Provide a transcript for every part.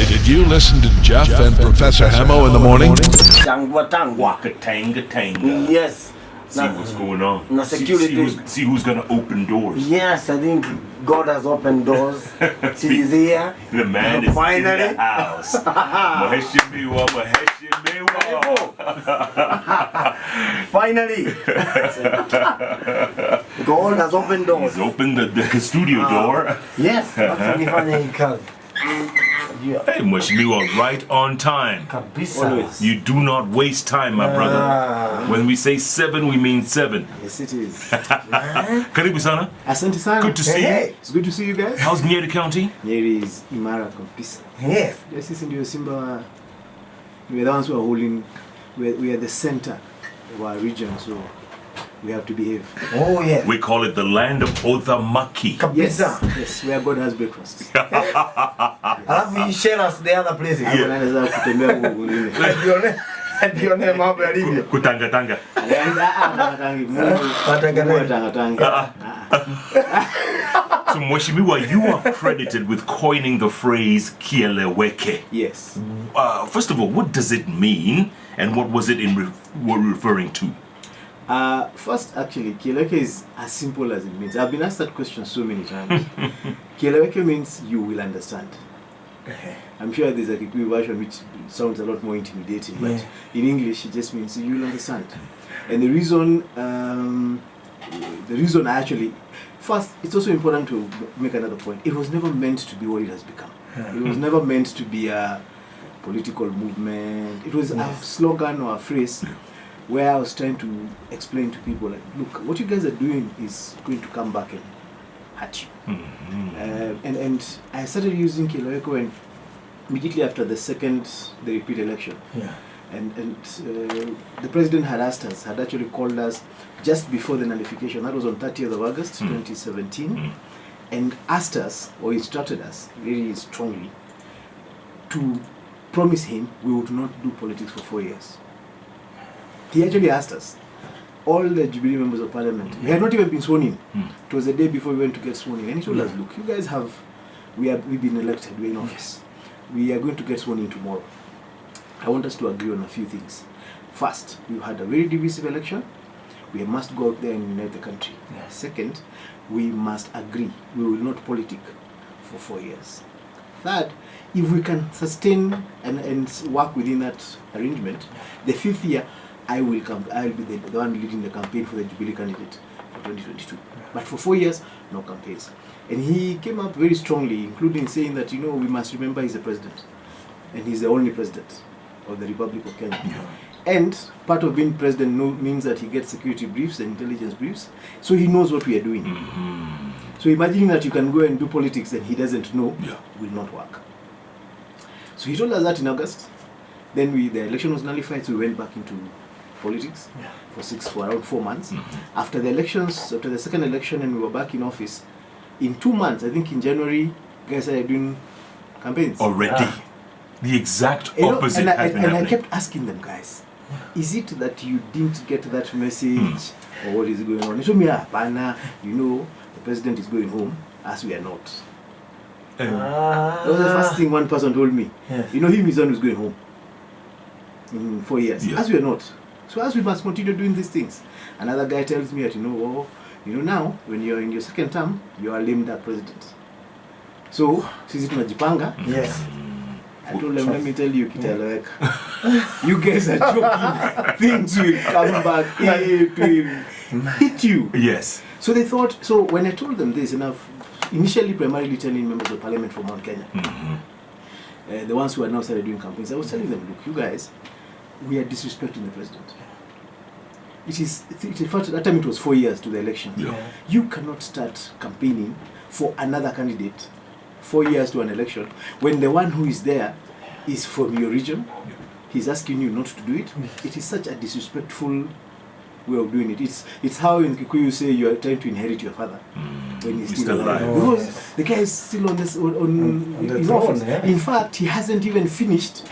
Did you listen to Jeff and Professor Hemo in the morning? Tangwa. Katanga. Yes. See what's going on. Now security. See who's gonna open doors. Yes, I think God has opened doors. He is here. The man is finally in the house. Mheshimiwa. Finally. God has opened doors. He's opened the studio door. Yes. Hey, Mheshimiwa, right on time. Kabisa. You do not waste time, my brother. When we say 7, we mean 7. Yes, it is. Karibu sana. Asante sana. Good to see you. It's good to see you guys. How's Nyeri County? Nyeri is imara kabisa. Yes. Yes, sisi ndio Simba. We are the ones who are holding. We are the center of our region, so we have to behave. Oh yes. We call it the land of Othamaki. Yes, yes, where God has breakfast. Alafu you share us the other places. Anaweza kutembea huko ngine. Adione mambo yalivyo. Kutangatanga. So Mheshimiwa, you are credited with coining the phrase KIELEWEKE. Yes. First of all, what does it mean, and what was it referring to? First, actually, KIELEWEKE is as simple as it means. I've been asked that question so many times. KIELEWEKE means you will understand. I'm sure there's a Kikuyu version which sounds a lot more intimidating, but in English it just means you will understand. And the reason I actually, first, it's also important to make another point. It was never meant to be what it has become. It was never meant to be a political movement. It was a slogan or a phrase where I was trying to explain to people, like, look, what you guys are doing is going to come back and hurt you. And I started using KIELEWEKE when immediately after the repeat election. And the president had actually called us just before the nullification. That was on 30th of August 2017, and asked us, or instructed us very strongly, to promise him we would not do politics for 4 years. He actually asked us, all the Jubilee members of parliament, we had not even been sworn in. It was the day before we went to get sworn in. And he told us, look, you guys we've been elected, we're in office. We are going to get sworn in tomorrow. I want us to agree on a few things. First, we've had a very divisive election. We must go out there and unite the country. Second, we must agree we will not politic for 4 years. Third, if we can sustain and work within that arrangement, the 5th year, I will be the one leading the campaign for the Jubilee candidate for 2022. But for 4 years, no campaigns. And he came up very strongly, including saying that, we must remember he's the president. And he's the only president of the Republic of Kenya. And part of being president means that he gets security briefs and intelligence briefs, so he knows what we are doing. So imagining that you can go and do politics and he doesn't know will not work. So he told us that in August. Then the election was nullified, so we went back into politics for around 4 months. After the second election, and we were back in office, in 2 months, I think in January, guys started doing campaigns. Already. The exact opposite has been happening. And I kept asking them, guys, is it that you didn't get that message, or what is going on? They told me, Bana, the president is going home, as we are not. That was the first thing one person told me. His son is going home in 4 years, as we are not. So as we must continue doing these things. Another guy tells me that, now, when you're in your second term, you are named that president. So, sisi tunajipanga. Yes. I told them, let me tell you, KIELEWEKE, you guys are joking. Things will come back. It will hit you. Yes. So they thought, so when I told them this, initially primarily telling members of parliament from Mount Kenya, the ones who are now started doing campaigns, I was telling them, look, you guys, we are disrespecting the president. In fact, at that time it was 4 years to the election. You cannot start campaigning for another candidate 4 years to an election when the one who is there is from your region. He's asking you not to do it. It is such a disrespectful way of doing it. It's how in Kikuyu say you are trying to inherit your father when he's still alive. Because the guy is still on the throne. In fact, he hasn't even finished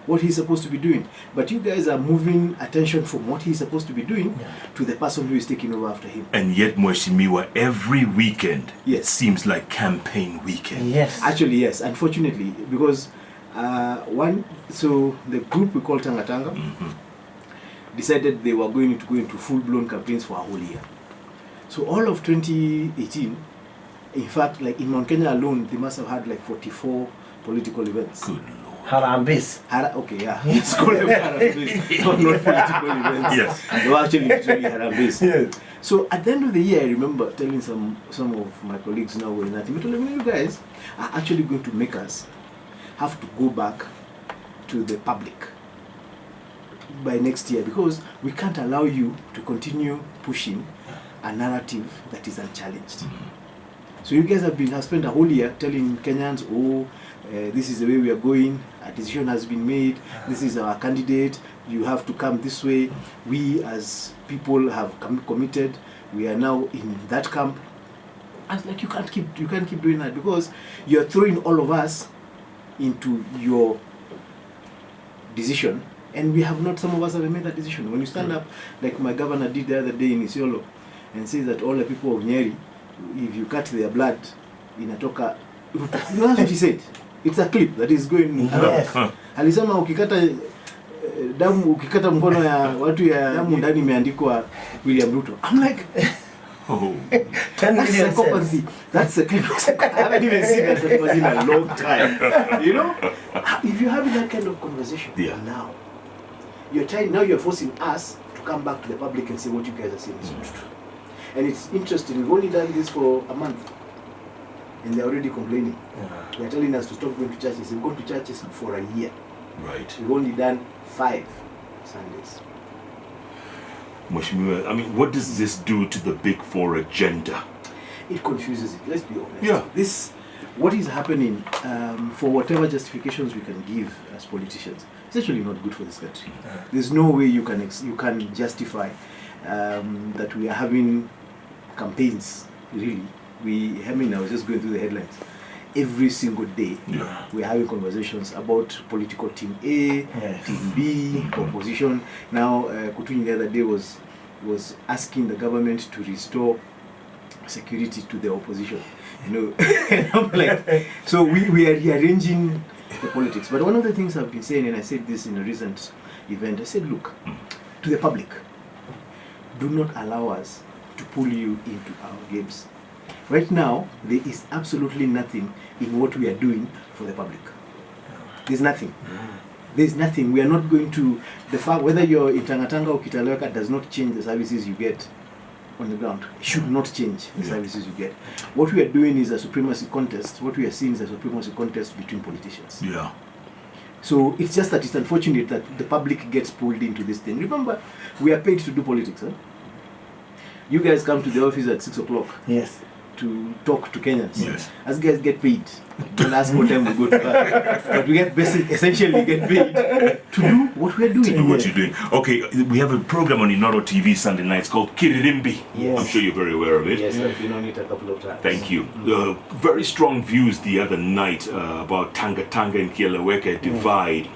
what he's supposed to be doing. But you guys are moving attention from what he's supposed to be doing to the person who is taking over after him. And yet, Mheshimiwa, every weekend, it seems like campaign weekend. Yes. Actually, yes. Unfortunately, because So the group we call Tanga Tanga decided they were going to go into full-blown campaigns for a whole year. So all of 2018, in fact, like in Mount Kenya alone, they must have had like 44 political events. Good Lord. Harambes. Okay, yeah. It's called Harambes, not political events. Yes. They were actually literally Harambes. Yes. So at the end of the year, I remember telling some of my colleagues now in that, you guys are actually going to make us have to go back to the public by next year, because we can't allow you to continue pushing a narrative that is unchallenged. So you guys have spent a whole year telling Kenyans, this is the way we are going, a decision has been made, this is our candidate, you have to come this way. We as people have committed, we are now in that camp. And like you can't keep doing that, because you're throwing all of us into your decision, and we have not, some of us have made that decision. When you stand up, like my governor did the other day in Isiolo, and says that all the people of Nyeri, if you cut their blood, inatoka, you know, that's what he said. It's a clip that is going around. Alisema ukikata mkono ya watu ya damu ndani imeandikwa William Ruto. I'm like, 10 million psychopathy. That's the kind of psychopathy. I haven't even seen that psychopathy in a long time. You know, if you're having that kind of conversation now, you're forcing us to come back to the public and say what you guys are saying is not true. And it's interesting. We've only done this for a month, and they're already complaining. They're telling us to stop going to churches. They've gone to churches for a year. Right. We've only done 5 Sundays. Mheshimiwa, I mean, what does this do to the Big Four agenda? It confuses it. Let's be honest. Yeah. What is happening, for whatever justifications we can give as politicians, it's actually not good for this country. There's no way you can justify that we are having campaigns. Really, I was just going through the headlines. Every single day, we're having conversations about political team A, team B, opposition. Now, Kutuny the other day was asking the government to restore security to the opposition. You know, and I'm like, so we are rearranging the politics. But one of the things I've been saying, and I said this in a recent event, I said, look, to the public, do not allow us to pull you into our games. Right now, there is absolutely nothing in what we are doing for the public. There's nothing. There's nothing. We are not going to, the fact whether you're in Tanga Tanga or KIELEWEKE does not change the services you get on the ground. It should not change the services you get. What we are doing is a supremacy contest. What we are seeing is a supremacy contest between politicians. Yeah. So it's just that it's unfortunate that the public gets pulled into this thing. Remember, we are paid to do politics. Huh? You guys come to the office at 6 o'clock. Yes. To talk to Kenyans. Yes. As guys get paid. Don't ask what time we go to work. But we essentially get paid to do what we're doing. To do what you're doing. Okay, we have a program on Inoro TV Sunday nights called Kiririmbi. Yes. I'm sure you're very aware of it. Yes, I've been on it a couple of times. Thank you. Very strong views the other night about Tanga Tanga and KIELEWEKE divide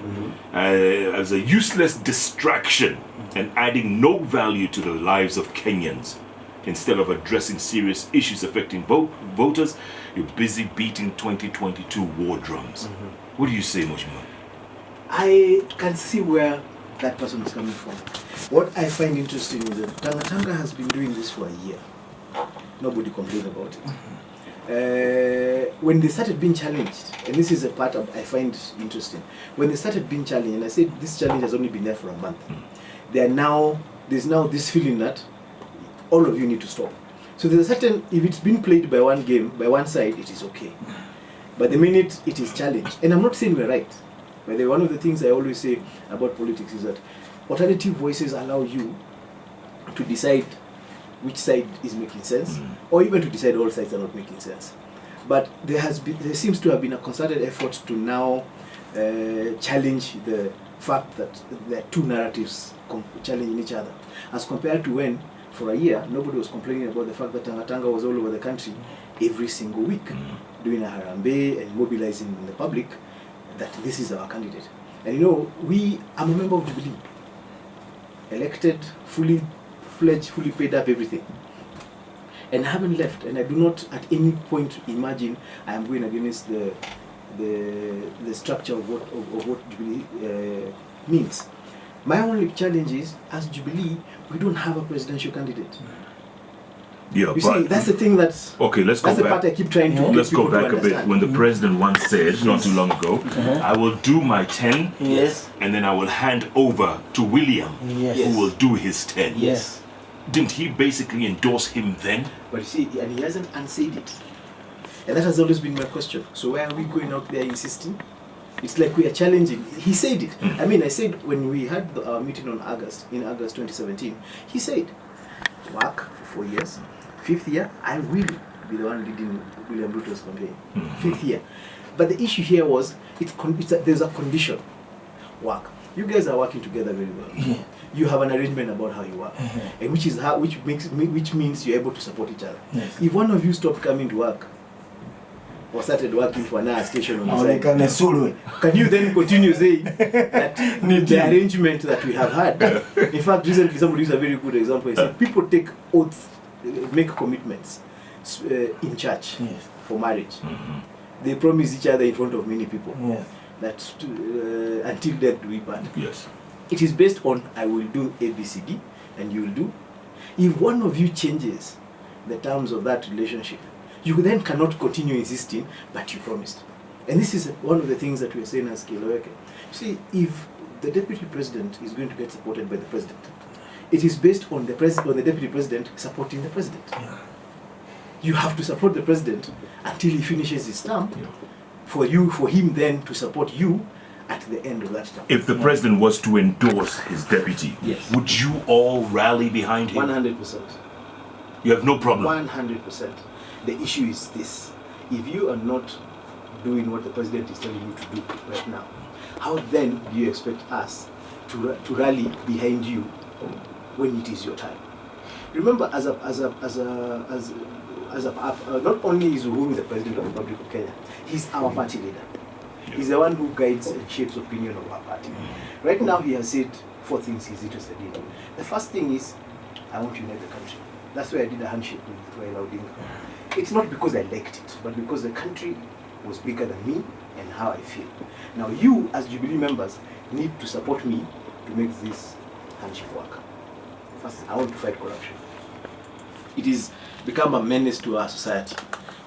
as a useless distraction and adding no value to the lives of Kenyans. Instead of addressing serious issues affecting voters, you're busy beating 2022 war drums. What do you say, Mheshimiwa? I can see where that person is coming from. What I find interesting is that Tanga Tanga has been doing this for a year. Nobody complained about it. When they started being challenged, and this is a part of I find interesting, when they started being challenged, and I said this challenge has only been there for a month, there's now this feeling that all of you need to stop. So there's a certain, if it's been played by one game, by one side, it is okay. But the minute it is challenged, and I'm not saying we're right, but one of the things I always say about politics is that alternative voices allow you to decide which side is making sense, or even to decide all sides are not making sense. But there seems to have been a concerted effort to now challenge the fact that there are two narratives challenging each other, as compared to when, for a year, nobody was complaining about the fact that Tanga Tanga was all over the country every single week, doing a harambe and mobilizing the public that this is our candidate. And you know, I'm a member of Jubilee, elected, fully fledged, fully paid up, everything. And I haven't left, and I do not at any point imagine I am going against the the structure of what Jubilee means. My only challenge is, as Jubilee, we don't have a presidential candidate. Yeah, You see, that's the thing that's... Okay, let's go That's the back. part I keep trying to... Let's go people to back a bit. understand. When the president once said, not too long ago, I will do my 10, Yes. and then I will hand over to William, Yes. who will do his 10. Yes. Didn't he basically endorse him then? But you see, and he hasn't unsaid it. And that has always been my question. So why are we going out there insisting? It's like we are challenging. He said it. I mean, I said when we had our meeting in August 2017, he said, work for 4 years. 5th year, I will be the one leading William Ruto's campaign. 5th year. But the issue here was, there's a condition. Work. You guys are working together very well. Yeah. You have an arrangement about how you work, and which means you're able to support each other. Yes. If one of you stopped coming to work or started working for another station on the side, can you then continue saying that the arrangement that we have had? In fact, recently somebody used a very good example. He said people take oaths, make commitments in church for marriage. They promise each other in front of many people that until death do we part. Yes. It is based on I will do ABCD and you will do. If one of you changes the terms of that relationship, you then cannot continue insisting, but you promised. And this is one of the things that we are saying as KIELEWEKE. See, if the deputy president is going to get supported by the president, it is based on the deputy president supporting the president. Yeah. You have to support the president until he finishes his term, for him then to support you at the end of that term. If the president was to endorse his deputy, Yes. would you all rally behind him? 100%. You have no problem. 100%. The issue is this: if you are not doing what the president is telling you to do right now, how then do you expect us to rally behind you when it is your time? Remember, not only is Uhuru the president of the Republic of Kenya, he's our party leader. He's the one who guides and shapes opinion of our party. Right now, he has said 4 things he's interested in. The first thing is, I want to unite the country. That's why I did a handshake with Raila Odinga. It's not because I liked it, but because the country was bigger than me and how I feel. Now, you, as Jubilee members, need to support me to make this handshake work. First, I want to fight corruption. It is become a menace to our society.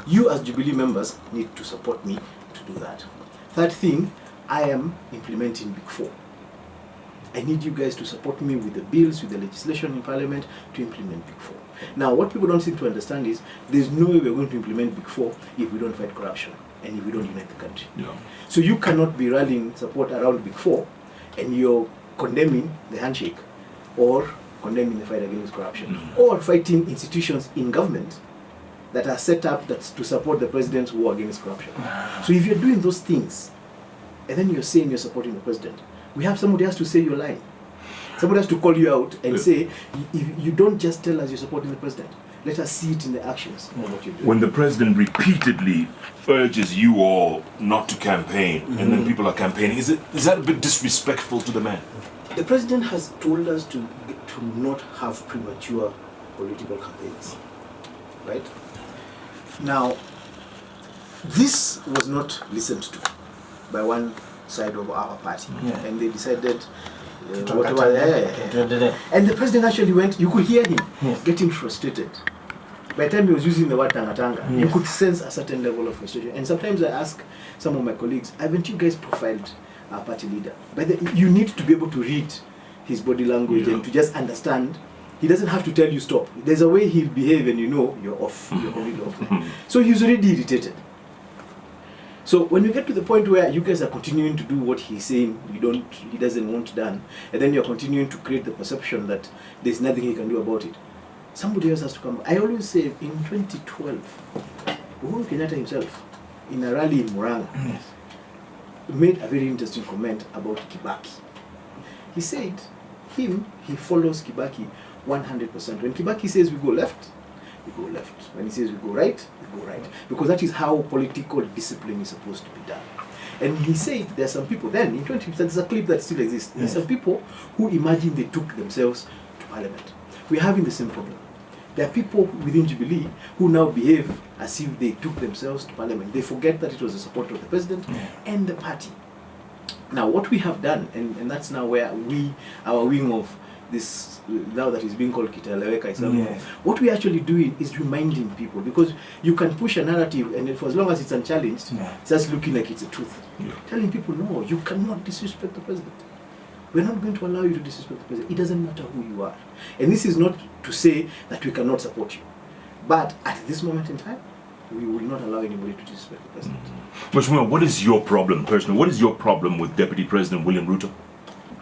You, as Jubilee members, need to support me to do that. Third thing, I am implementing Big 4. I need you guys to support me with the bills, with the legislation in Parliament to implement Big 4. Now, what people don't seem to understand is there's no way we're going to implement Big 4 if we don't fight corruption and if we don't unite the country. Yeah. So you cannot be rallying support around Big 4 and you're condemning the handshake or condemning the fight against corruption or fighting institutions in government that are set up to support the president's war against corruption. So if you're doing those things and then you're saying you're supporting the president, we have somebody has to say you're lying. Somebody has to call you out and say, if you don't just tell us you're supporting the president, let us see it in the actions of what you're doing. When the president repeatedly urges you all not to campaign, and then people are campaigning, is that a bit disrespectful to the man? The president has told us to not have premature political campaigns, right? Now, this was not listened to by one side of our party, and they decided whatever. And the president actually went. You could hear him getting frustrated. By the time he was using the word tanga tanga, you could sense a certain level of frustration. And sometimes I ask some of my colleagues, haven't you guys profiled our party leader? But you need to be able to read his body language and to just understand. He doesn't have to tell you stop. There's a way he'll behave and you know you're off. You're already off. So he's already irritated. So when we get to the point where you guys are continuing to do what he's saying he doesn't want done, and then you're continuing to create the perception that there's nothing he can do about it, somebody else has to come. I always say in 2012, Uhuru Kenyatta himself, in a rally in Murang'a, made a very interesting comment about Kibaki. He said he follows Kibaki 100%. When Kibaki says we go left, we go left. When he says we go right, we go right. Because that is how political discipline is supposed to be done. And he said there are some people, then in 2015, there's a clip that still exists. There's some people who imagine they took themselves to Parliament. We're having the same problem. There are people within Jubilee who now behave as if they took themselves to parliament. They forget that it was the support of the president and the party. Now, what we have done, and that's now where our wing of this, now that is being called KIELEWEKE, what we're actually doing is reminding people, because you can push a narrative, and for as long as it's unchallenged, it's just looking like it's a truth. Telling people, no, you cannot disrespect the president. We're not going to allow you to disrespect the president. It doesn't matter who you are. And this is not to say that we cannot support you. But at this moment in time, we will not allow anybody to disrespect the president. Mheshimiwa, what is your problem, personally? What is your problem with Deputy President William Ruto?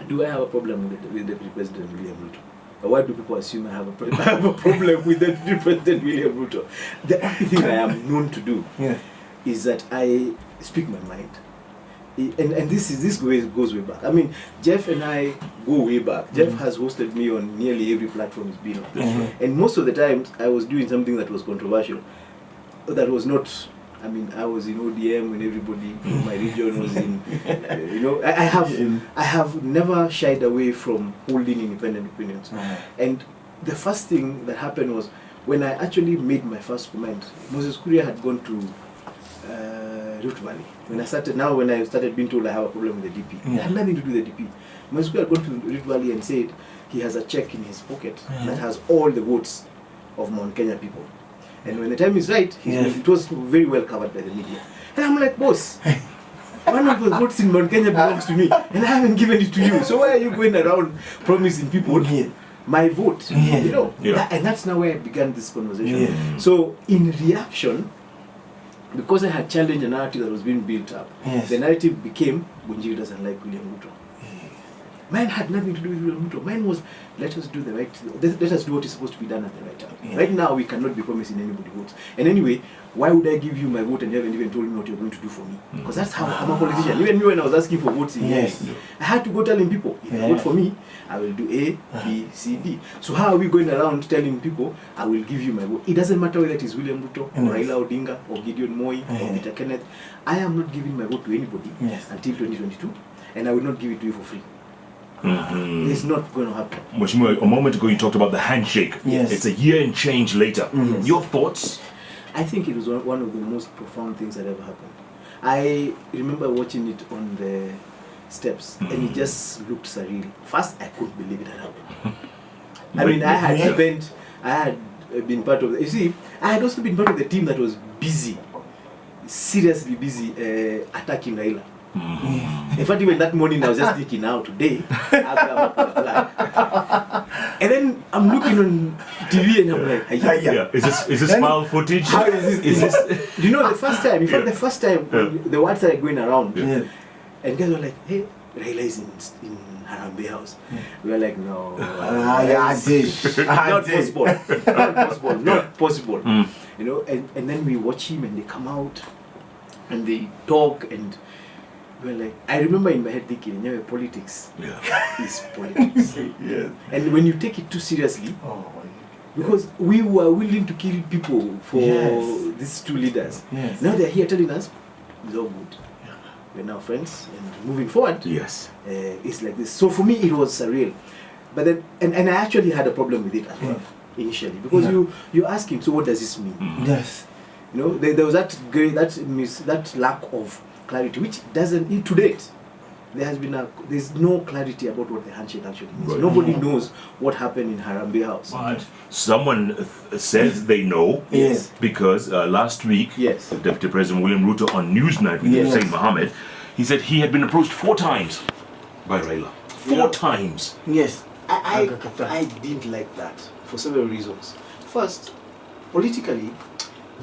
Do I have a problem with Deputy President William Ruto? Or why do people assume I have a problem with Deputy President William Ruto? The only thing I am known to do is that I speak my mind. And this goes way back. I mean, Jeff and I go way back. Jeff has hosted me on nearly every platform he's been on. And most of the times, I was doing something that was controversial. That was not, I mean, I was in ODM when everybody from my region was in, I have never shied away from holding independent opinions. And the first thing that happened was when I actually made my first comment. Moses Kuria had gone to Rift Valley. When I started being told I have a problem with the DP, it had nothing to do with the DP. Moses Kuria had gone to Rift Valley and said he has a check in his pocket that has all the votes of Mount Kenya people. And when the time is right, it was very well covered by the media. And I'm like, boss, one of the votes in Mount Kenya belongs to me, and I haven't given it to you. So why are you going around promising people my vote? You know, and that's now where I began this conversation. So in reaction, because I had challenged a narrative that was being built up, the narrative became Ngunjiri doesn't like William Ruto. Mine had nothing to do with William Ruto. Mine was, let us do the right thing. Let us do what is supposed to be done at the right time. Right now, we cannot be promising anybody votes. And anyway, why would I give you my vote and you haven't even told me what you're going to do for me? Because that's how I'm a politician. Even me, when I was asking for votes in Nyeri, I had to go telling people, if you vote for me, I will do A, B, C, D. So how are we going around telling people, I will give you my vote? It doesn't matter whether it is William Ruto, or Raila Odinga, or Gideon Moi, or Peter Kenneth. I am not giving my vote to anybody until 2022, and I will not give it to you for free. It's not going to happen. Mheshimiwa, a moment ago you talked about the handshake. It's a year and change later. Your thoughts? I think it was one of the most profound things that ever happened. I remember watching it on the steps, and it just looked surreal. First, I couldn't believe it had happened. I mean, I had been part of, I had also been part of the team that was busy, seriously busy, attacking Raila. In fact, even that morning I was just thinking, now today I'll come up. And then I'm looking on TV and I'm like, is this file footage? How is this? You know, the first time, in fact, the first time the words started going around, and guys were like, hey, Raila is in Harambe house. We were like, no, not possible. You know, and then we watch him and they come out and they talk and we're like, I remember in my head thinking, politics is politics. And when you take it too seriously, because we were willing to kill people for these two leaders. Now they're here telling us, it's all good. We're now friends, and moving forward, it's like this. So for me, it was surreal. But then, and I actually had a problem with it as well, initially, because you ask him, so what does this mean? You know, there was that lack of clarity, which doesn't, to date, there's no clarity about what the handshake actually means. Nobody knows what happened in Harambe House. But someone says they know, because last week, Deputy President William Ruto on Newsnight with Hussein Mohammed, he said he had been approached 4 times by Raila. 4 times. I didn't like that for several reasons. First, politically,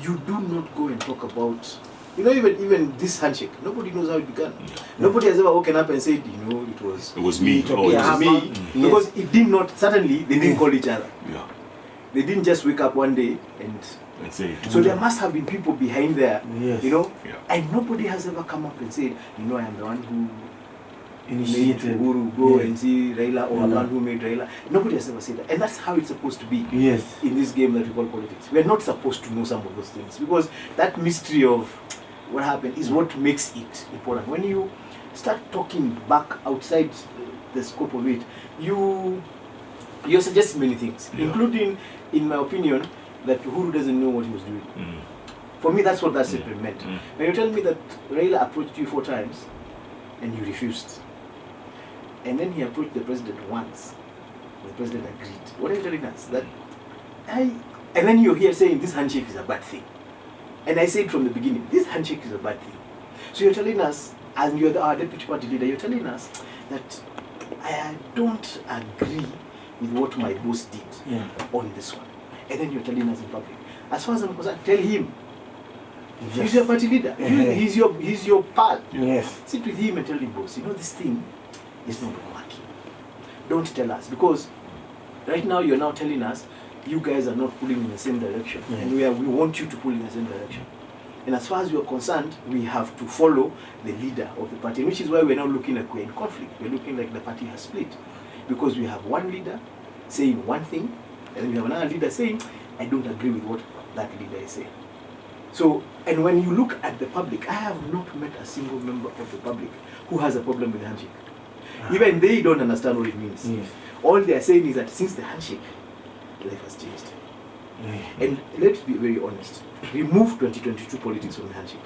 you do not go and talk about, you know, even this handshake, nobody knows how it began. Nobody has ever woken up and said, you know, it was me. It was me. Because it did not, certainly, they didn't call each other. They didn't just wake up one day and say it. So there must have been people behind there, you know, and nobody has ever come up and said, you know, I am the one who initiated Uhuru go and see Raila, or the one who made Raila. Nobody has ever said that. And that's how it's supposed to be in this game that we call politics. We are not supposed to know some of those things, because that mystery of what happened is what makes it important. When you start talking back outside the scope of it, you You're suggesting many things, including, in my opinion, that Uhuru doesn't know what he was doing. For me, that's what that statement meant. When you tell me that Raila approached you 4 times and you refused, and then he approached the president once, the president agreed. What are you telling us? And then you're here saying this handshake is a bad thing. And I said from the beginning, this handshake is a bad thing. So you're telling us, and you're our deputy party leader, you're telling us that I don't agree with what my boss did on this one. And then you're telling us in public. As far as I'm concerned, tell him. He's your party leader. He's your pal. Yes. Sit with him and tell him, boss, this thing is not working. Don't tell us. Because right now you're now telling us you guys are not pulling in the same direction. And we want you to pull in the same direction. And as far as we are concerned, we have to follow the leader of the party, which is why we're now looking like we're in conflict. We're looking like the party has split. Because we have one leader saying one thing, and then we have another leader saying, I don't agree with what that leader is saying. So, and when you look at the public, I have not met a single member of the public who has a problem with the handshake. Even they don't understand what it means. All they are saying is that since the handshake, life has changed. And let's be very honest. Remove 2022 politics from the handshake.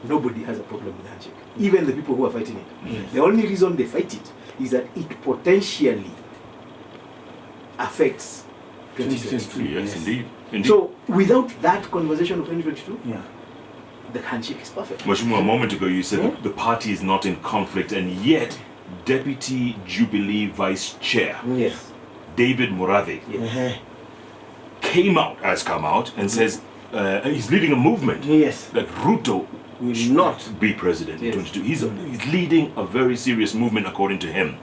Nobody has a problem with the handshake. Even the people who are fighting it. The only reason they fight it is that it potentially affects 2022. Yes, indeed. So without that conversation of 2022, the handshake is perfect. Mashimu, a moment ago you said the party is not in conflict, and yet Deputy Jubilee Vice Chair David Murathe has come out and says he's leading a movement that Ruto will not be president in 22. He's leading a very serious movement according to him.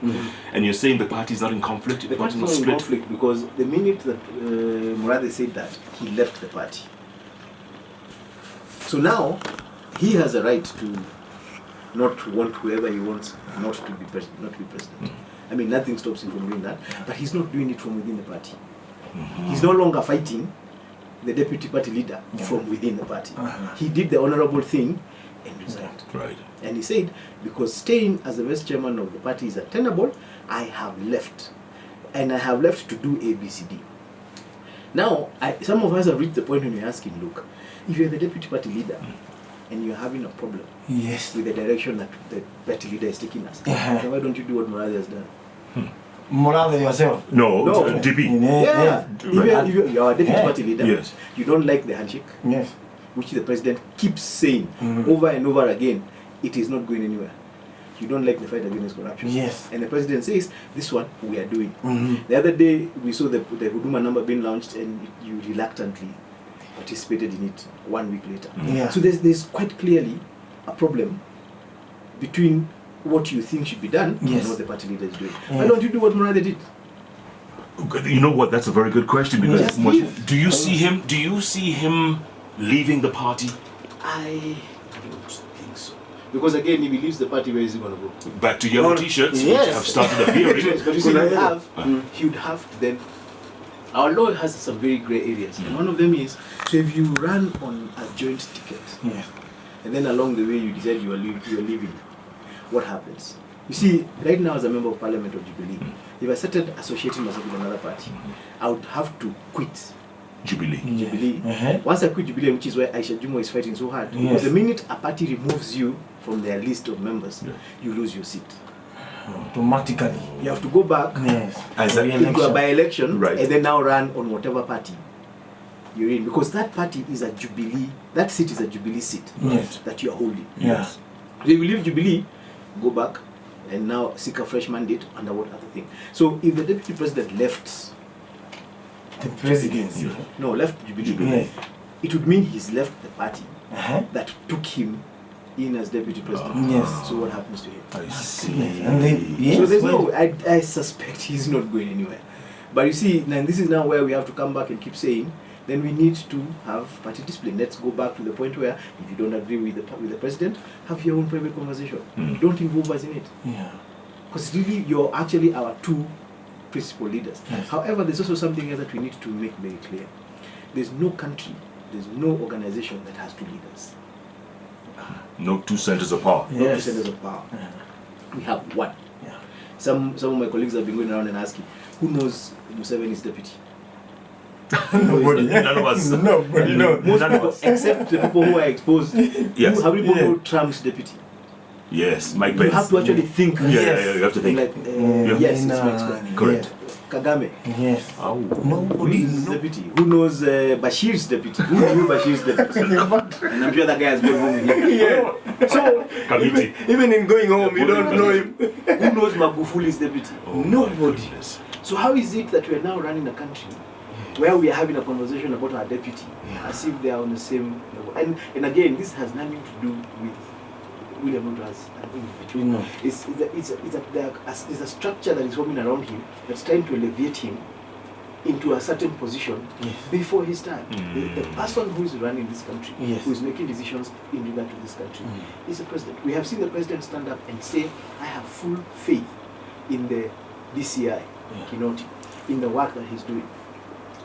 And you're saying the party is not in conflict? The party is not in conflict because the minute that Murathe said that, he left the party. So now, he has a right to not want whoever he wants not to be president. I mean, nothing stops him from doing that, but he's not doing it from within the party. He's no longer fighting the deputy party leader from within the party. He did the honorable thing and resigned. Right. And he said, because staying as the vice chairman of the party is untenable, I have left. And I have left to do ABCD. Now, some of us have reached the point when we're asking, look, if you're the deputy party leader and you're having a problem with the direction that the party leader is taking us, then why don't you do what Murathe has done? Murathe yourself? No. DP. If you're a deputy party leader, you don't like the handshake, which the president keeps saying over and over again, it is not going anywhere. You don't like the fight against corruption. And the president says, this one we are doing. The other day, we saw the Huduma number being launched and you reluctantly participated in it 1 week later. So there's quite clearly a problem between what you think should be done and what the party leader is doing. Why don't you do what Murathe did? You know what? That's a very good question. Because do you see him leaving the party? I don't think so. Because again, if he leaves the party, where is he going to go? Back to yellow t-shirts, which have started appearing. But you see, he would have to then. Our law has some very grey areas, and one of them is, so if you run on a joint ticket, and then along the way you decide you are leaving, what happens? You see, right now as a member of Parliament of Jubilee, if I started associating myself with another party, I would have to quit Jubilee. Once I quit Jubilee, which is why Aisha Jumo is fighting so hard, because the minute a party removes you from their list of members, you lose your seat. Automatically. You have to go back into a by-election and then now run on whatever party you're in, because that party is a Jubilee, that seat is a Jubilee seat that you are holding. So if you leave Jubilee, go back and now seek a fresh mandate under what other thing. So if the deputy president left the presidency, left Jubilee, it would mean he's left the party that took him in as deputy president. So what happens to him? I see. And then, so there's no, I suspect he's not going anywhere. But you see, and this is now where we have to come back and keep saying, then we need to have party discipline. Let's go back to the point where if you don't agree with the president, have your own private conversation. Don't involve us in it. Because really, you're actually our two principal leaders. However, there's also something else that we need to make very clear. There's no country, there's no organization that has two leaders. No two centers of power. No two centers of power. We have one. some of my colleagues have been going around and asking, who knows Museveni's deputy? Nobody. None of us. Nobody knows. Most None of people, us. except the people who are exposed. Yes. How many people Yeah. know Trump's deputy? Yes, Mike You Pence. have to actually think. Yeah, you have to think. Like, Yeah. yes, it's Nah, Mike's deputy. Correct. Kagame. Yes. Oh. Nobody His knows. deputy. Who knows Bashir's deputy? Who knew Bashir's deputy? And I'm sure that guy has gone home with him. Yeah. So, Committee. Even in going home, you don't know him. who knows Magufuli's deputy? Oh, Nobody. goodness. So how is it that we are now running a country where we are having a conversation about our deputy as if they are on the same level? And again, this has nothing to do with William Ruto as an individual. No. It's a structure that is forming around him that's trying to elevate him into a certain position Yes. before his time. The person who is running this country, Yes. who is making decisions in regard to this country, is the president. We have seen the president stand up and say, I have full faith in the DCI, Kinoti, in the work that he's doing.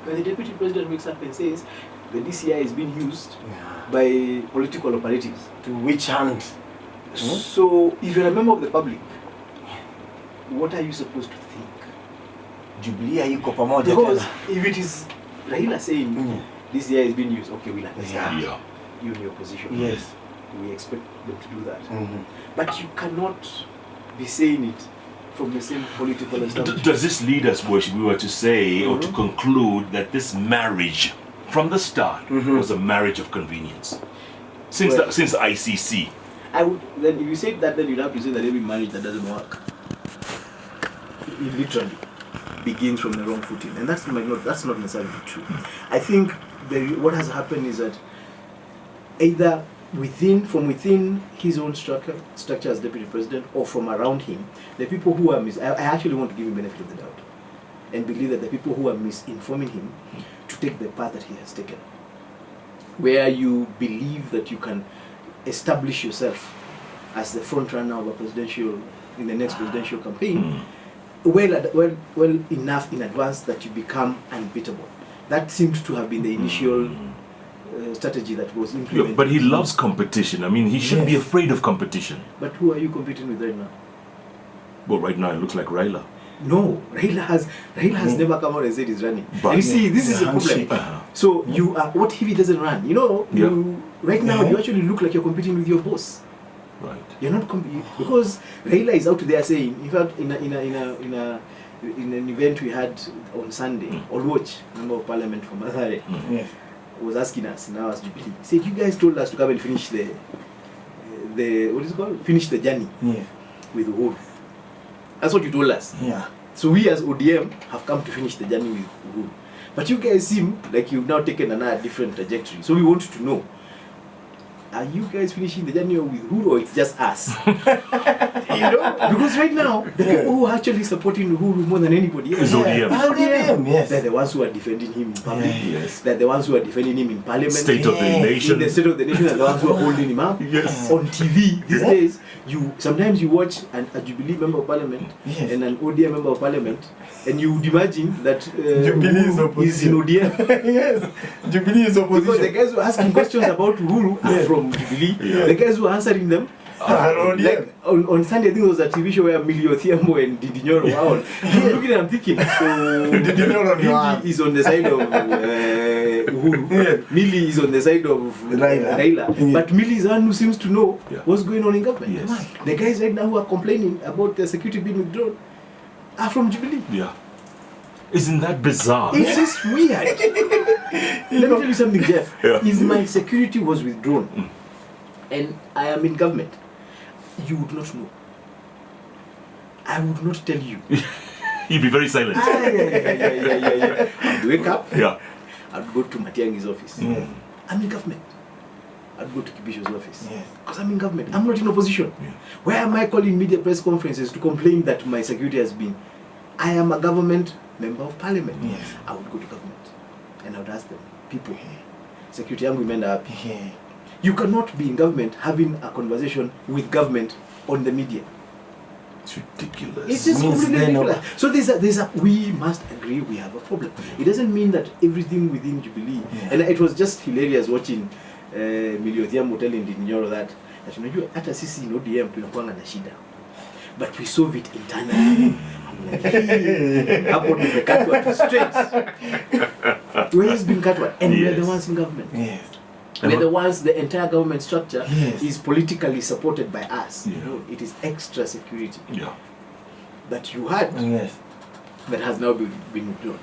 When the deputy president wakes up and says, the DCI is being used by political operatives. To which hand? So, if you're a member of the public, what are you supposed to think? Jubilee hayuko pamoja Because tena. if it is Raila saying DCI is being used, okay, we'll understand Yeah. you in your position. Yes. We expect them to do that. Mhm. But you cannot be saying it from the same political establishment. Does this lead us, where we were to say or to conclude that this marriage, from the start, was a marriage of convenience? Since Well- since ICC. I would then if you say that, then you'd have to say that every marriage that doesn't work, it literally begins from the wrong footing, and that's not necessarily true. I think what has happened is that either from within his own structure as deputy president, or from around him, the people who are I actually want to give him benefit of the doubt, and believe that the people who are misinforming him to take the path that he has taken, where you believe that you can establish yourself as the front runner of in the next presidential campaign, well enough in advance that you become unbeatable. That seems to have been the initial strategy that was implemented. Yeah, but he loves competition. I mean, he shouldn't be Yes. afraid of competition. But who are you competing with right now? Well, right now it looks like Raila. No, Raila has never come out and said he's running. But- and you see, this is the the problem. handshake. So you are, what if he doesn't run? You know, Yeah. right now you actually look like you're competing with your boss. Right. You're not because Raila is out there saying. In fact, in an event we had on Sunday, Olwach, member of parliament from Mathare, Yes. was asking us now as Jubilee. He said, "You guys told us to come and finish the what is it called? Finish the journey Yeah. with Uhuru. That's what you told us. Yeah. So we as ODM have come to finish the journey with Uhuru. But you guys seem like you've now taken another different trajectory. So we want to know, are you guys finishing the journey with Uhuru, or it's just us?" Because right now, the people who are actually supporting Uhuru more than anybody else, Is ODM. ODM, yes. they're the ones who are defending him in public. Yes. They're the ones who are defending him in parliament. State of the Yeah. nation. In the state of the nation, are the ones who are holding him up. Yes. On TV these Yeah. days, sometimes you watch a Jubilee member of parliament Yes. and an ODM member of parliament, and you would imagine that Jubilee is Uhuru is in opposition. ODM. Yes. Jubilee is Because the opposition. guys who are asking questions about Uhuru are from Jubilee. Yeah. The guys who are answering them Are ODM. like on Sunday, I think there was a TV show where Millie Othiambo and Didi Nyoro were on. I'm looking and I'm thinking, so Didi Nyoro ni wa- Didi is on the side of Uhuru. Yeah. Millie is on the side of Raila. Raila. Yeah. But Millie is the one who seems to know Yeah. what's going on in government. Yes. The guys right now who are complaining about the security being withdrawn are from Jubilee. Yeah. Isn't that bizarre? It's just weird. Let me tell you something, Jeff. Yeah. If my security was withdrawn and I am in government, you would not know. I would not tell you. You'd be very silent. Yeah. I'd wake up, Yeah. I'd go to Matiangi's office. Yeah. I'm in government. I'd go to Kibisho's office. Yes. Because I'm in government. I'm not in opposition. Yeah. Why am I calling media press conferences to complain that my security has been? I am a government member of parliament. Yes. I would go to government and I would ask them, people, security yangu imeenda wapi? Yeah. You cannot be in government having a conversation with government on the media. It's ridiculous. It's just Means completely they know. ridiculous. So we must agree we have a problem. It doesn't mean that everything within Jubilee, Yeah. and it was just hilarious watching Millie Othiambo telling Didi Nyoro that unajua hata sisi in ODM tunakuanga na shida. but we solve it internally. I'm like, hapo tumekatwa tu straight. We're just being katwa, and we're the Yes. ones in government. Yes. We're the ones, the entire government structure Yes. is politically supported by us. Yeah. You know, it is extra security Yeah. that you had Yes. that has now been withdrawn.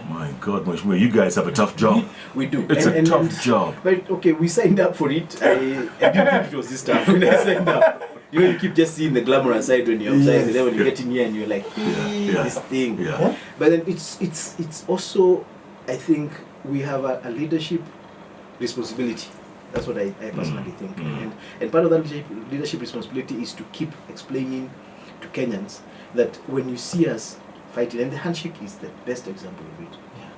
My God, Mheshimiwa, you guys have a tough job. We do. It's a tough job. But okay, we signed up for it. I didn't think it was this tough when I signed up. You know, you keep just seeing the glamorous side when you're outside, Yes. and then when you get in here and you're like, Yeah. this thing. Yeah. But then it's also, I think, we have a leadership responsibility. That's what I personally think. And part of that leadership responsibility is to keep explaining to Kenyans that when you see us fighting, and the handshake is the best example of it. Yeah.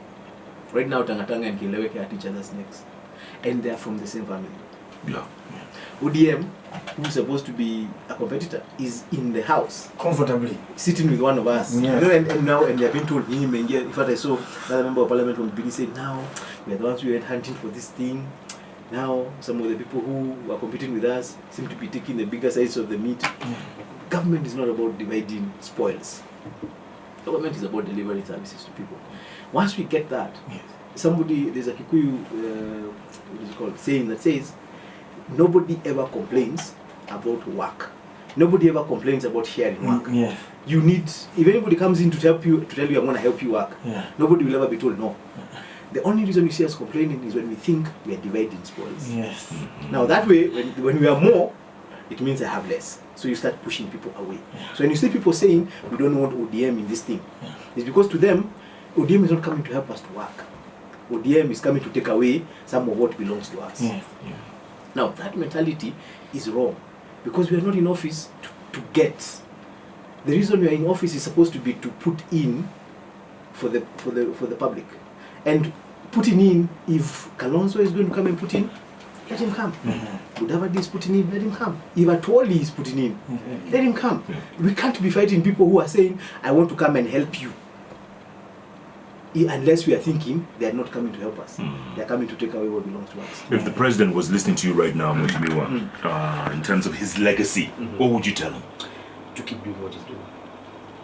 Right now, Tangatanga and KIELEWEKE are at each other's necks, and they are from the same family. Yeah. ODM, who's supposed to be a competitor, is in the house, Comfortably. sitting with one of us. Yes. You know, and now, and they're being told, in fact, I saw another member of parliament from BD said, now, we are the ones who went hunting for this thing. Now, some of the people who are competing with us seem to be taking the bigger size of the meat. Government is not about dividing spoils. Government is about delivering services to people. Once we get that, Yes. there's a Kikuyu, what is it called, saying that says, nobody ever complains about work. Nobody ever complains about sharing work. Yes. You need, if anybody comes in to tell you, I'm going to help you work, Yeah. nobody will ever be told no. The only reason you see us complaining is when we think we are dividing spoils. Yes. Now that way, when we are more, it means I have less. So you start pushing people away. So when you see people saying, we don't want ODM in this thing, it's because to them, ODM is not coming to help us to work. ODM is coming to take away some of what belongs to us. Yes. Now that mentality is wrong, because we are not in office to get. The reason we are in office is supposed to be to put in for the public. And putting in, if Kalonzo is going to come and put in, let him come. Budavadi is putting in, let him come. If Atwoli is putting in, let him come. We can't be fighting people who are saying, I want to come and help you. Unless we are thinking they are not coming to help us. They are coming to take away what belongs to us. If the president was listening to you right now, Mheshimiwa, in terms of his legacy, what would you tell him? To keep doing what he's doing.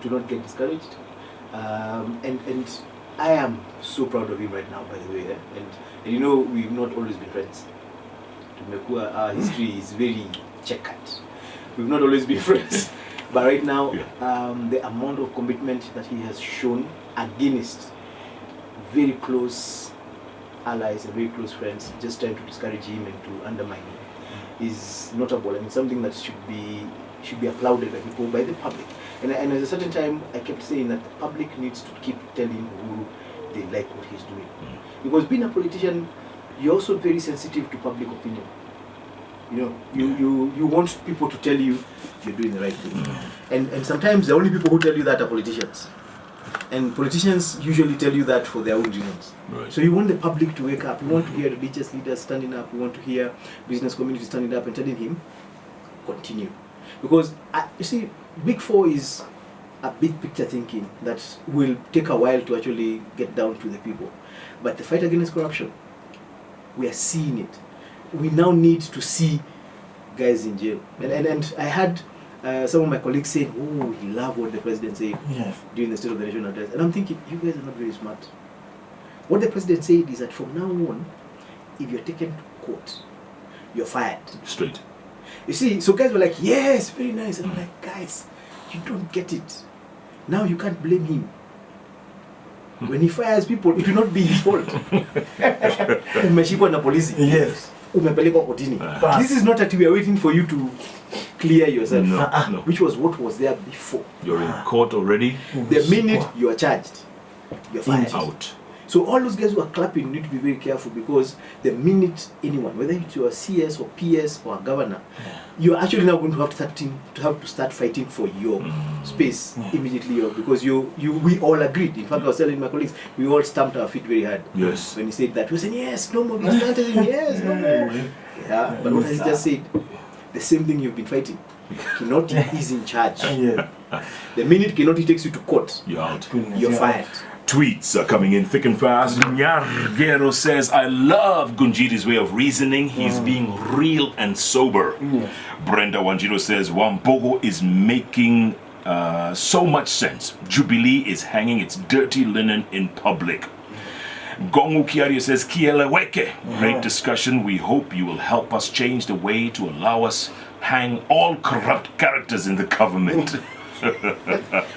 To not get discouraged. And I am so proud of him right now, by the way. And you know, we've not always been friends. Our history is very checkered. We've not always been friends. But right now, the amount of commitment that he has shown against very close allies and very close friends, just trying to discourage him and to undermine him, is notable. I mean, something that should be applauded by people, by the public. And at a certain time, I kept saying that the public needs to keep telling who they like what he's doing. Because being a politician, you're also very sensitive to public opinion. You know, you want people to tell you you're doing the right thing. And sometimes the only people who tell you that are politicians. And politicians usually tell you that for their own reasons. Right. So you want the public to wake up. You want to hear religious leaders standing up. You want to hear business community standing up and telling him, continue. Because, you see, Big Four is a big picture thinking that will take a while to actually get down to the people. But the fight against corruption, we are seeing it. We now need to see guys in jail. And I had some of my colleagues saying, oh, we love what the president said during the State of the Nation address. And I'm thinking, you guys are not very smart. What the president said is that from now on, if you're taken to court, you're fired. Straight. You see, so guys were like, yes, very nice. And I'm like, guys, you don't get it. Now you can't blame him. When he fires people, it will not be his fault. Umeshikwa na polisi. Yes. Umepelekwa kotini. This is not that we are waiting for you to clear yourself. No. Which was what was there before. You're in court already. The minute you are charged, you're fired. Out. So all those guys who are clapping need to be very careful, because the minute anyone, whether it's your CS or PS or a governor, you're actually now going to have to start fighting for your space immediately, because we all agreed. In fact, I was telling my colleagues, we all stamped our feet very hard. Yes. When he said that, we said yes, no more vigilantes, yes, no more. Yeah, but what he just said, the same thing you've been fighting. Kinoti is in charge. The minute Kinoti takes you to court, You're out. you're fired. Tweets are coming in thick and fast. Nyargero says, I love Ngunjiri's way of reasoning. He's being real and sober. Brenda Wanjiro says, Wambugu is making so much sense. Jubilee is hanging its dirty linen in public. Gongu Kiaria says, KIELEWEKE. Great discussion. We hope you will help us change the way to allow us hang all corrupt characters in the government. We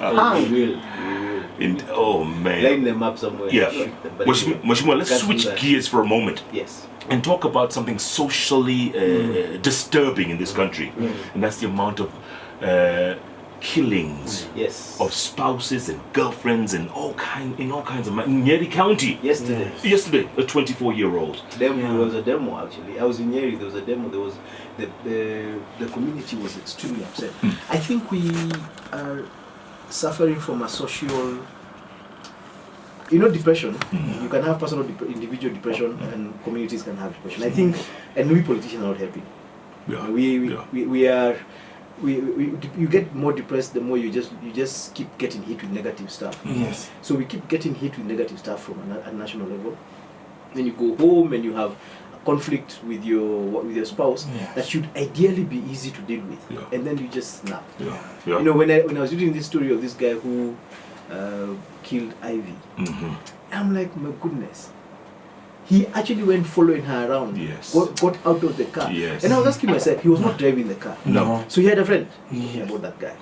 will. Oh man. Line them up somewhere. Yeah. Shoot them, but Mheshimiwa, let's can't do switch that. gears for a moment Yes. and talk about something socially disturbing in this country, and that's the amount of killings Yes. of spouses and girlfriends and all kinds of Nyeri County. Yesterday, a 24-year-old. There was a demo actually. I was in Nyeri. There was a demo. There was the community was extremely upset. I think we are suffering from a social, depression. You can have personal, individual depression, and communities can have depression. I think, and we politicians are not happy. Yeah. We are. You get more depressed the more you just keep getting hit with negative stuff. Yes. So we keep getting hit with negative stuff from a national level. Then you go home and you have a conflict with your spouse that should ideally be easy to deal with, and then you just snap. Yeah. When I was reading this story of this guy who killed Ivy, I'm like, my goodness. He actually went following her around. Yes. Got out of the car. Yes. And I was asking myself, he was not driving the car. No. So he had a friend Yes. about that guy.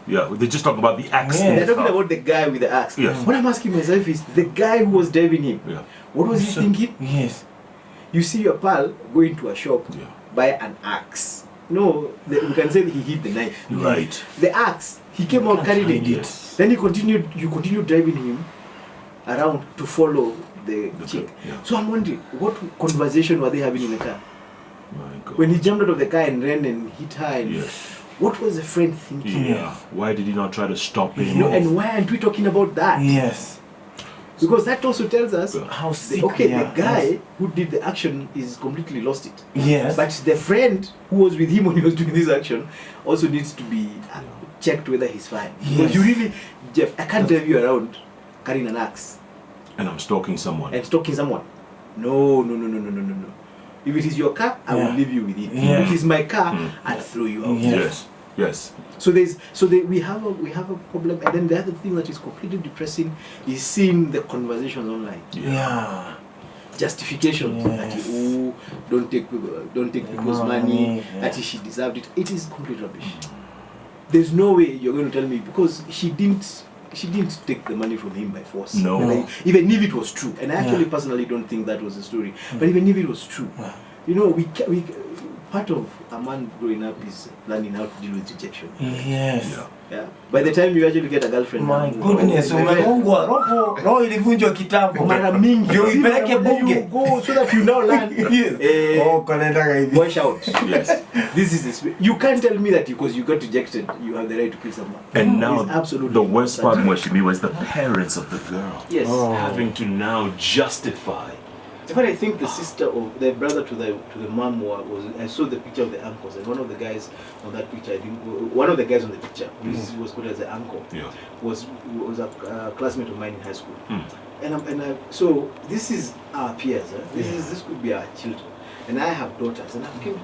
Yeah, they just talk about the accident. They're talking about the guy with the axe. Yes. What I'm asking myself is, the guy who was driving him, what was he thinking? Yes. You see your pal go into a shop, buy an axe. No, we can say that he hid the knife. Right. The axe, he came out carrying it. Yes. Then you continued driving him around to follow the chick. So I'm wondering, what conversation were they having in the car? My God. When he jumped out of the car and ran and hit her, and what was the friend thinking? Yeah. Why did he not try to stop him? And why aren't we talking about that? Yes. Because that also tells us, How sick okay, we are. the guy who did the action is completely lost it. Yes. But the friend who was with him when he was doing this action also needs to be checked whether he's fine. Because you really, Jeff, I can't drive you around carrying an axe And I'm stalking someone. and stalking someone. No. If it is your car, I will leave you with it. If it is my car, I'll throw you out. Yes. So we have a problem, and then the other thing that is completely depressing is seeing the conversations online. Yeah. Justifications that don't take people's money, that she deserved it. It is complete rubbish. There's no way you're going to tell me, because she didn't take the money from him by force. No. Even if it was true, and I actually personally don't think that was the story. But even if it was true, we part of a man growing up is learning how to deal with rejection. Yes. Yeah. By the time you actually get a girlfriend, My goodness, umegongwa roho ilivunjwa kitambo. mara mingi Ndio ipeleke bunge. you go so that you now learn. Kanaenda hivi. Watch out. Yes. This is the spirit. You can't tell me that because you got rejected, you have the right to kill someone. And now, It's absolutely the worst part, nonsense. Mweshimi, was the parents of the girl. Yes. Having to now justify. But I think the brother to the mom was. I saw the picture of the uncles, and one of the guys on that picture, one of the guys on the picture, who was called as the uncle, was a classmate of mine in high school. So this is our peers. This could be our children, and I have daughters, and I'm thinking,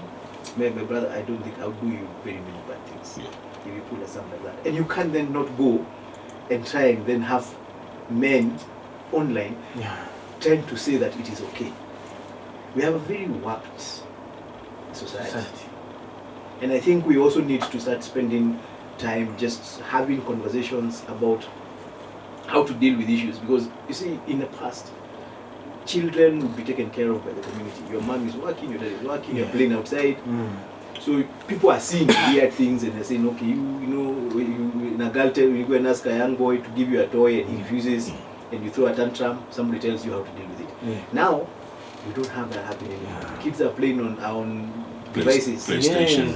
my brother, I don't think I'll do you very many bad things if you pull a something like that, and you can't then not go and try and then have men online. Trying to say that it is okay. We have a very warped society. And I think we also need to start spending time just having conversations about how to deal with issues, because you see, in the past, children would be taken care of by the community. Your mom is working, your dad is working, you're playing outside. So people are seeing weird things and they're saying, okay, in a girl tell you go and ask a young boy to give you a toy and he refuses, and you throw a tantrum, somebody tells you how to deal with it. Now, we don't have that happening anymore. Kids are playing on devices. PlayStation.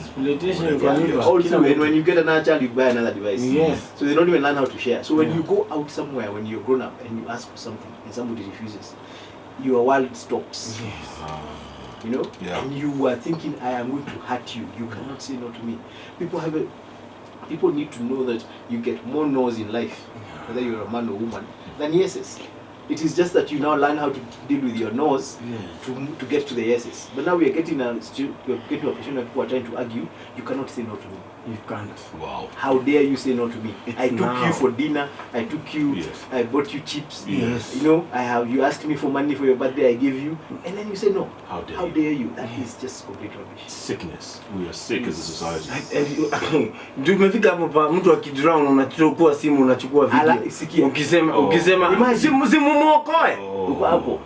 Also, and when you get another child, you buy another device. Yes. So they don't even learn how to share. So when you go out somewhere, when you're grown up and you ask for something and somebody refuses, your world stops. And you are thinking, I am going to hurt you. You cannot say no to me. People have People need to know that you get more no's in life, whether you're a man or woman, than yeses. It is just that you now learn how to deal with your no's to get to the yeses. But now we're getting a position where people are trying to argue, you cannot say no to me. You can't. Wow. How dare you say no to me? It's I took now. you for dinner, I took you, Yes. I bought you chips. Yes. You know, you asked me for money for your birthday, I gave you, and then you say no. How dare How you? dare you? That is just complete rubbish. Sickness. We are sick as a society. Tumefika hapo pa mtu akidrown unachukua simu unachukua Ala, video. sikia. Ukisema Imagine. simu muokoe. Uko hapo.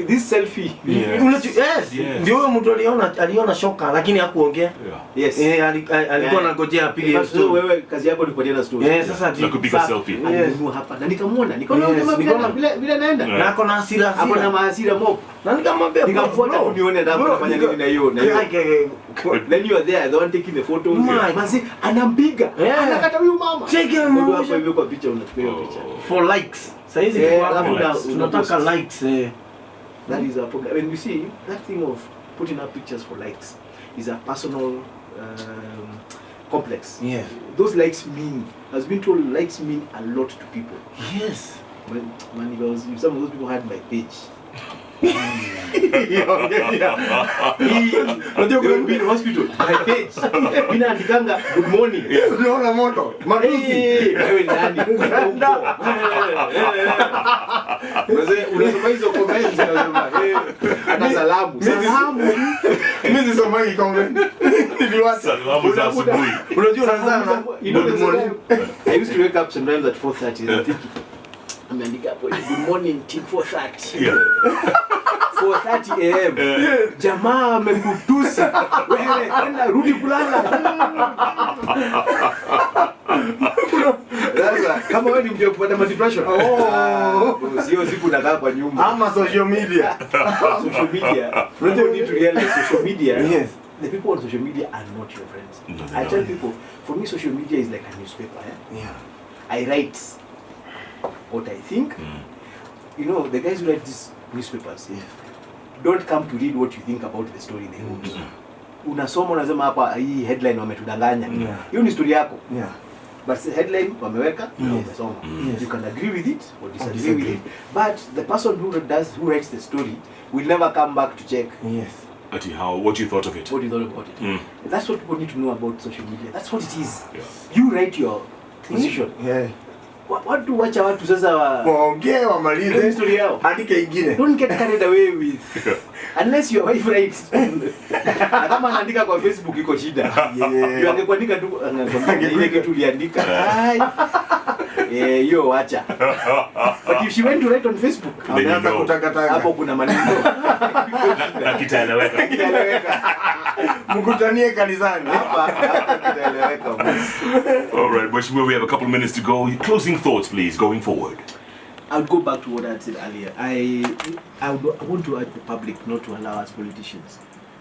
This selfie. Yes. Yes. Yes. Ndio huyo mtu aliona shoka lakini hakuongea. Yeah. Yes. Alikuwa anangojea apige So wewe kazi yako ni kupatia story. sasa Na kupiga selfie. Alinunua hapa na nikamuona. Nikaona kama vile naenda. na ako na hasira Hapo na mahasira mob. na nikamwambia Nikamfuata kunione hapo anafanya nini na hiyo. Then you are there, the one taking the photo. Basi anampiga. Anakata huyu mama. Cheki Ndio hapo hivyo kwa picha unachukua hiyo picha. for likes. Sasa hizi tunataka likes. That is a problem. When we see that thing of putting up pictures for likes is a personal complex. Yes. Those likes mean, has been told, likes mean a lot to people. Yes. If some of those people had my page, they would be in hospital. My page. Mina andikanga good morning. Unaona moto. Hey, wewe nani? Unasoma hizo comments unasema ana salamu. Mimi sisomangi comment. Niliwacha. Salamu za asubuhi. Unajua sana. Good morning. I used to wake up sometimes at 4:30 and think ameandika hapo good morning till 4:30. Yeah. 4:30 am. Jamaa amekutusa. Wewe kwenda rudi kulala. Sasa kama wewe ni mjeo kupata depression. Sio siku nakaa kwa nyumba. Ama social media. Social media. You need to realize social media. Yes. The people on social media are not your friends. No, I tell people, for me social media is like a newspaper. Yeah. I write what I think. You know, the guys who write these newspapers don't come to read what you think about the story they wrote. Unasoma unasema hapa hii headline wametudanganya. Hiyo ni story yako. Yeah. But the headline wameweka na umesoma. You can agree with it or disagree with it. But the person who writes the story will never come back to check. Yes. Ati, what you thought of it? What you thought about it. That's what people need to know about social media. That's what it is. Yeah. You write your position. Yeah. Watu wacha watu sasa waongee wamalize story yao. andike ingine. Don't get carried away with unless your wife writes. Na kama anaandika kwa Facebook iko shida. Yeye angekuandika tu anakwambia ile kitu uliandika. Hiyo wacha. But if she went to write on Facebook, ameanza kutakataka. Hapo kuna maneno. Na kitaeleweka. Mkutanie kanisani. Hapa kitaeleweka. All right, Mheshimiwa, we have a couple of minutes to go. Closing thoughts, please, going forward. I would go back to what I had said earlier. I want to urge the public not to allow us politicians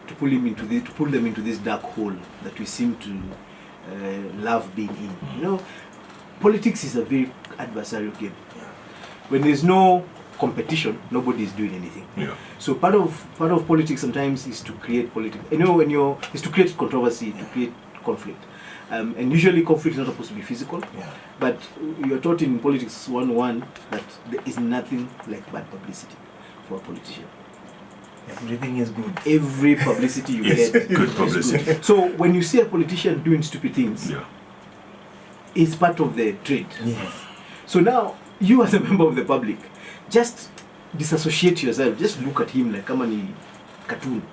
to pull them into this dark hole that we seem to love being in. You know, politics is a very adversarial game. When there's no competition, nobody is doing anything. Yeah. So part of politics sometimes is to create politics. You know, is to create controversy, to create conflict. And usually conflict is not supposed to be physical. Yeah. But you're taught in politics 101 that there is nothing like bad publicity for a politician. Everything is good. Every publicity you Yes, get good is publicity. good. So when you see a politician doing stupid things, it's part of the trade. Yes. So now you as a member of the public, just disassociate yourself. Just look at him like come on cartoon.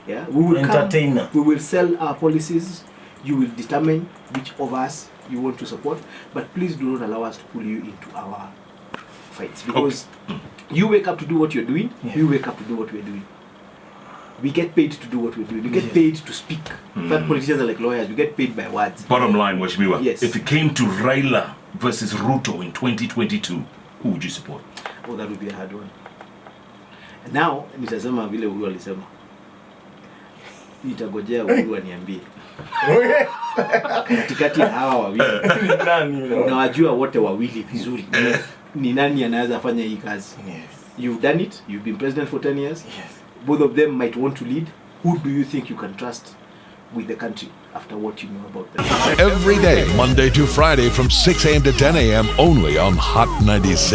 Yeah, we will entertainer. We will sell our policies. You will determine which of us you want to support, but please do not allow us to pull you into our fights, because you wake up to do what you're doing. We wake up to do what we're doing. We get paid to do what we're doing. We get paid to speak. But politicians are like lawyers. We get paid by words. Bottom line, Mheshimiwa, Yes. if it came to Raila versus Ruto in 2022, who would you support? Oh, that would be a hard one. And now nitasema vile huyu alisema. Nitagojea huyu aniambie. Katikati ya hawa wawili unawajua wote wawili vizuri. Ni nani anaweza fanya hii kazi? You've done it. You've been president for 10 years. Both of them might want to lead. Who do you think you can trust with the country after what you know about them. Every day, Monday to Friday from 6 a.m. to 10 a.m. only on Hot 96.